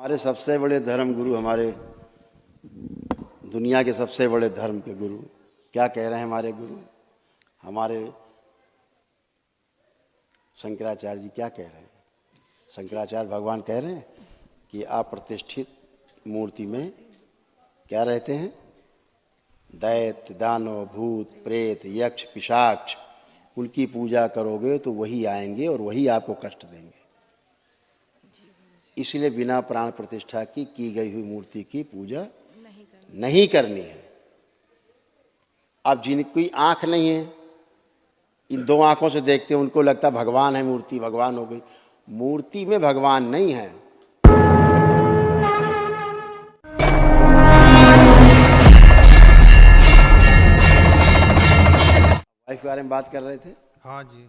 हमारे सबसे बड़े धर्म गुरु, हमारे दुनिया के सबसे बड़े धर्म के गुरु क्या कह रहे हैं? हमारे गुरु, हमारे शंकराचार्य जी क्या कह रहे हैं? शंकराचार्य भगवान कह रहे हैं कि अप्रतिष्ठित मूर्ति में क्या रहते हैं? दैत्य, दानव, भूत, प्रेत, यक्ष, पिशाच। उनकी पूजा करोगे तो वही आएंगे और वही आपको कष्ट देंगे। इसलिए बिना प्राण प्रतिष्ठा की गई हुई मूर्ति की पूजा नहीं करनी है। अब जिनकी आंख नहीं है, इन दो आंखों से देखते हैं, उनको लगता भगवान है, मूर्ति भगवान हो गई। मूर्ति में भगवान नहीं है। वाइफ के बारे में बात कर रहे थे। हाँ जी।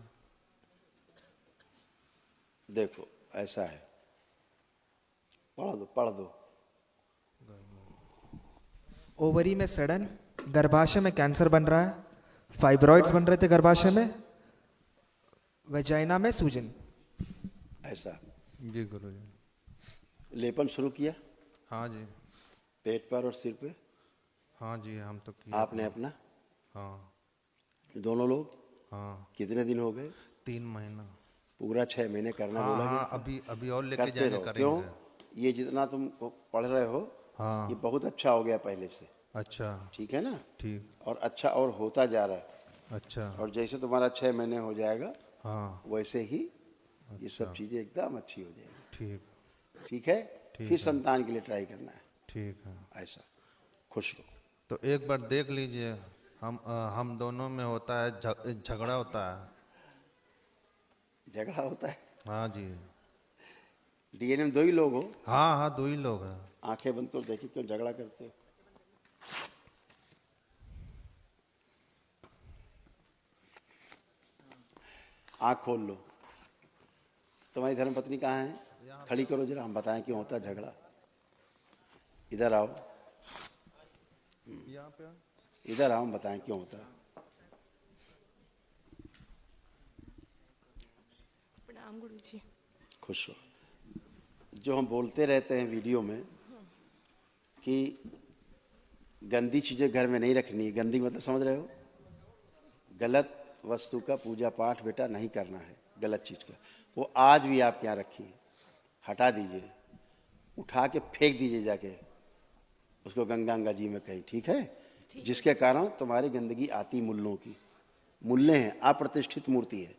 देखो ऐसा है, पढ़ दो। ओवरी में सड़न, गर्भाशय में कैंसर बन रहा है, फाइब्रॉइड्स बन रहे थे गर्भाशय में, वेजाइना में सूजन। ऐसा जी गुरु जी। लेपन शुरू किया? हाँ जी। पेट पर और सिर पे? हाँ जी, हम तो किया। आपने अपना? हाँ। दोनों लोग? हाँ। कितने दिन हो गए? 3 महीना। पूरा 6 महीने करना हाँ, बोला गया हाँ, था। अभी और लेके करते जाएंगे, रहो। करेंगे। क्यों? ये जितना तुम पढ़ रहे हो, हाँ। ये बहुत अच्छा हो गया पहले से। अच्छा। ठीक है ना? ठीक। और अच्छा और होता जा रहा है। अच्छा। और जैसे तुम्हारा 6 महीने हो जाएगा, हाँ। वैसे ही ये सब अच्छा। चीजें एकदम अच्छी हो जाएगी। ठीक। ठीक है? ठीक फिर है। संतान के लिए ट्राई करना है। ठीक है। ऐसा खुश रहो। तो एक बार देख लीजिए, हम दोनों में होता है झगड़ा होता है। झगड़ा होता है? हाँ जी। डीएनए में 2 ही लोग हो? हाँ हाँ, 2 ही लोग हैं। आंखें बंद कर देखिए, क्यों झगड़ा करते हो? आंख खोल लो। तुम्हारी धर्मपत्नी कहाँ है? खड़ी करो जरा, हम बताएं क्यों होता है झगड़ा। इधर आओ, यहाँ पे इधर आओ, हम बताएं क्यों होता है। प्रणाम गुरु जी। खुश हो। जो हम बोलते रहते हैं वीडियो में कि गंदी चीजें घर में नहीं रखनी। गंदी मतलब समझ रहे हो? गलत वस्तु का पूजा पाठ बेटा नहीं करना है, गलत चीज का। वो आज भी आप क्या रखिए, हटा दीजिए, उठा के फेंक दीजिए जाके उसको गंगा जी में कहीं। ठीक है? जिसके कारण तुम्हारी गंदगी आती मुल्लों की। मुल्ले हैं, अप्रतिष्ठित मूर्ति है।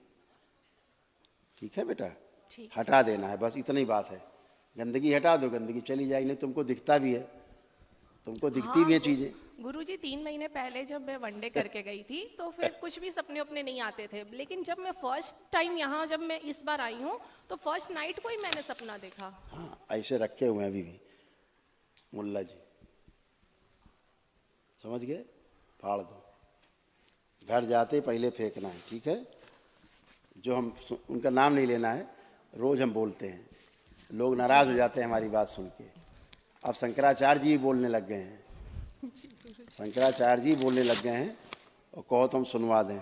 ठीक है बेटा? हटा देना है, बस इतनी बात है। गंदगी हटा दो, गंदगी चली जाएगी। नहीं तुमको दिखता भी है, तुमको दिखती भी है चीजें। गुरुजी 3 महीने पहले जब मैं वनडे करके गई थी तो फिर कुछ भी सपने अपने नहीं आते थे, लेकिन जब मैं फर्स्ट टाइम यहाँ, जब मैं इस बार आई हूँ तो फर्स्ट नाइट को ही मैंने सपना देखा। हाँ, ऐसे रखे हुए हैं अभी भी मुल्ला जी। समझ गए? फाड़ दो, घर जाते पहले फेंकना है। ठीक है? जो हम उनका नाम नहीं लेना है, रोज हम बोलते हैं, लोग नाराज हो जाते हैं हमारी बात सुन के। अब शंकराचार्य जी बोलने लग गए हैं। शंकराचार्य जी बोलने लग गए हैं, और कहो तो हम सुनवा दें।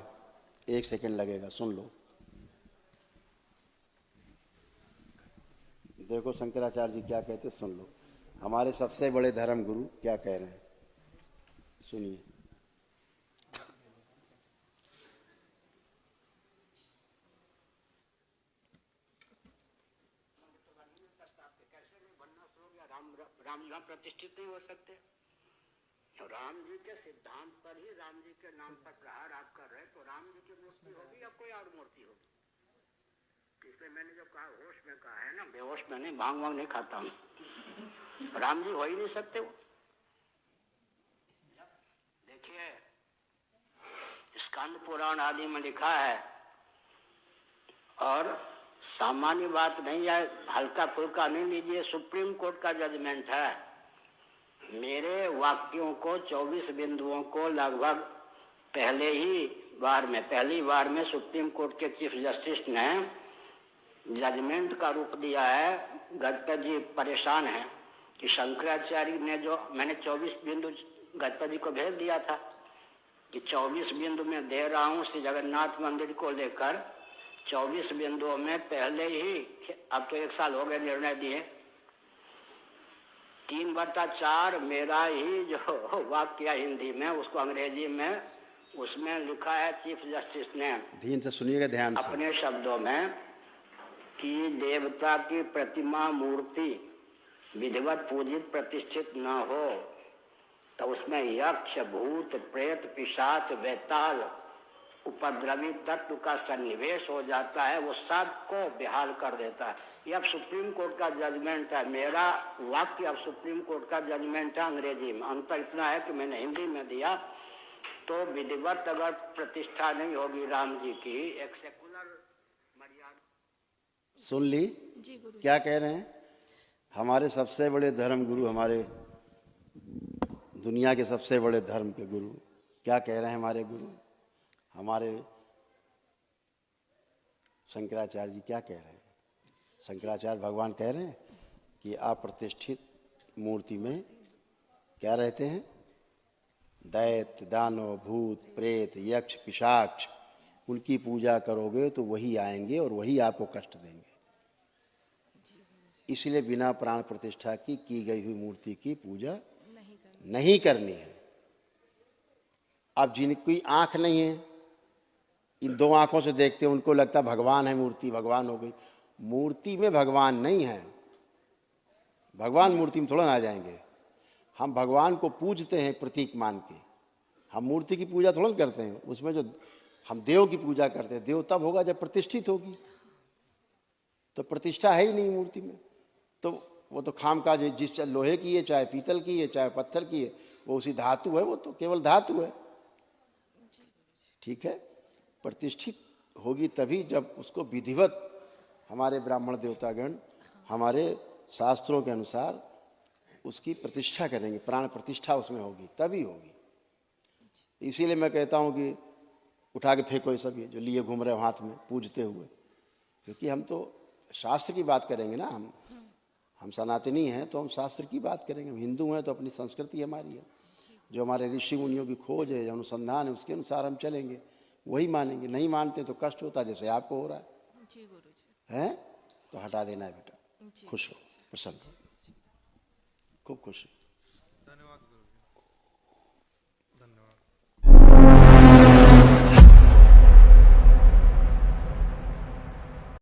1 सेकंड लगेगा, सुन लो। देखो शंकराचार्य जी क्या कहते, सुन लो। हमारे सबसे बड़े धर्म गुरु क्या कह रहे हैं, सुनिए। राम प्रतिष्ठित नहीं हो सकते। राम जी के सिद्धांत पर ही, राम जी के नाम पर प्रहार आप कर रहे, तो राम जी की मूर्ति होगी या कोई और मूर्ति होगी? इसलिए मैंने जो कहा, होश में कहा है ना, बेहोश में नहीं, भांग वांग नहीं खाता हूँ। राम जी हो ही नहीं सकते वो। देखिए स्कंद पुराण आदि में लिखा है, और सामान्य बात नहीं है, हल्का फुल्का नहीं लीजिए। सुप्रीम कोर्ट का जजमेंट है। मेरे वाक्यों को, 24 बिंदुओं को लगभग पहली बार में सुप्रीम कोर्ट के चीफ जस्टिस ने जजमेंट का रूप दिया है। गजपति जी परेशान हैं कि शंकराचार्य ने जो, मैंने 24 बिंदु गजपति जी को भेज दिया था कि 24 बिंदु में दे रहा हूँ श्री जगन्नाथ मंदिर को लेकर। 24 बिंदुओं में पहले ही, अब तो 1 साल हो गए निर्णय दिए, 3/4 मेरा ही जो वाक्य हिंदी में उसको अंग्रेजी में उसमें लिखा है चीफ जस्टिस ने ध्यान से सुनिएगा, ध्यान से। अपने शब्दों में कि देवता की प्रतिमा मूर्ति विधिवत पूजित प्रतिष्ठित न हो तो उसमें यक्ष भूत प्रेत पिशाच बेताल उपद्रवी तत्व का सन्निवेश हो जाता है, वो सबको बेहाल कर देता है। ये अब सुप्रीम कोर्ट का जजमेंट है, मेरा वाक्य अब सुप्रीम कोर्ट का जजमेंट है अंग्रेजी में। अंतर इतना है कि मैंने हिंदी में दिया तो विधिवत अगर प्रतिष्ठा नहीं होगी राम जी की, एक सेकुलर मर्यादा। सुन ली जी गुरु। क्या कह रहे हैं? हमारे सबसे बड़े धर्म गुरु, हमारे दुनिया के सबसे बड़े धर्म के गुरु क्या कह रहे हैं? हमारे गुरु, हमारे शंकराचार्य जी क्या कह रहे हैं? शंकराचार्य भगवान कह रहे हैं कि अप्रतिष्ठित मूर्ति में क्या रहते हैं? दैत्य दानव भूत प्रेत यक्ष पिशाच, उनकी पूजा करोगे तो वही आएंगे और वही आपको कष्ट देंगे। इसलिए बिना प्राण प्रतिष्ठा की गई हुई मूर्ति की पूजा नहीं करनी है। अब जिनकी आंख नहीं है, इन दो आंखों से देखते हैं, उनको लगता भगवान है, मूर्ति भगवान हो गई। मूर्ति में भगवान नहीं है, भगवान मूर्ति में थोड़ा ना आ जाएंगे। हम भगवान को पूजते हैं प्रतीक मान के, हम मूर्ति की पूजा थोड़ा ना करते हैं। उसमें जो हम देव की पूजा करते हैं, देव तब होगा जब प्रतिष्ठित होगी, तो प्रतिष्ठा है ही नहीं मूर्ति में। तो वो तो खाम का जिस लोहे की है, चाहे पीतल की है, चाहे पत्थर की है, वो उसी धातु है, वो तो केवल धातु है। ठीक है, प्रतिष्ठित होगी तभी जब उसको विधिवत हमारे ब्राह्मण देवतागण हमारे शास्त्रों के अनुसार उसकी प्रतिष्ठा करेंगे, प्राण प्रतिष्ठा उसमें होगी तभी होगी। इसीलिए मैं कहता हूँ कि उठा के फेंको ये सब, ये जो लिए घूम रहे हो हाथ में पूजते हुए, क्योंकि हम तो शास्त्र की बात करेंगे ना। हम सनातनी हैं तो हम शास्त्र की बात करेंगे, हम हिंदू हैं तो अपनी संस्कृति हमारी है, जो हमारे ऋषि मुनियों की खोज है, अनुसंधान है, उसके अनुसार हम चलेंगे, वही मानेंगे। नहीं मानते तो कष्ट होता है, जैसे आपको हो रहा है। जी गुरुजी। हैं तो हटा देना है बेटा, जी। खुश हो, प्रसन्न हो, खूब खुश हो। धन्यवाद।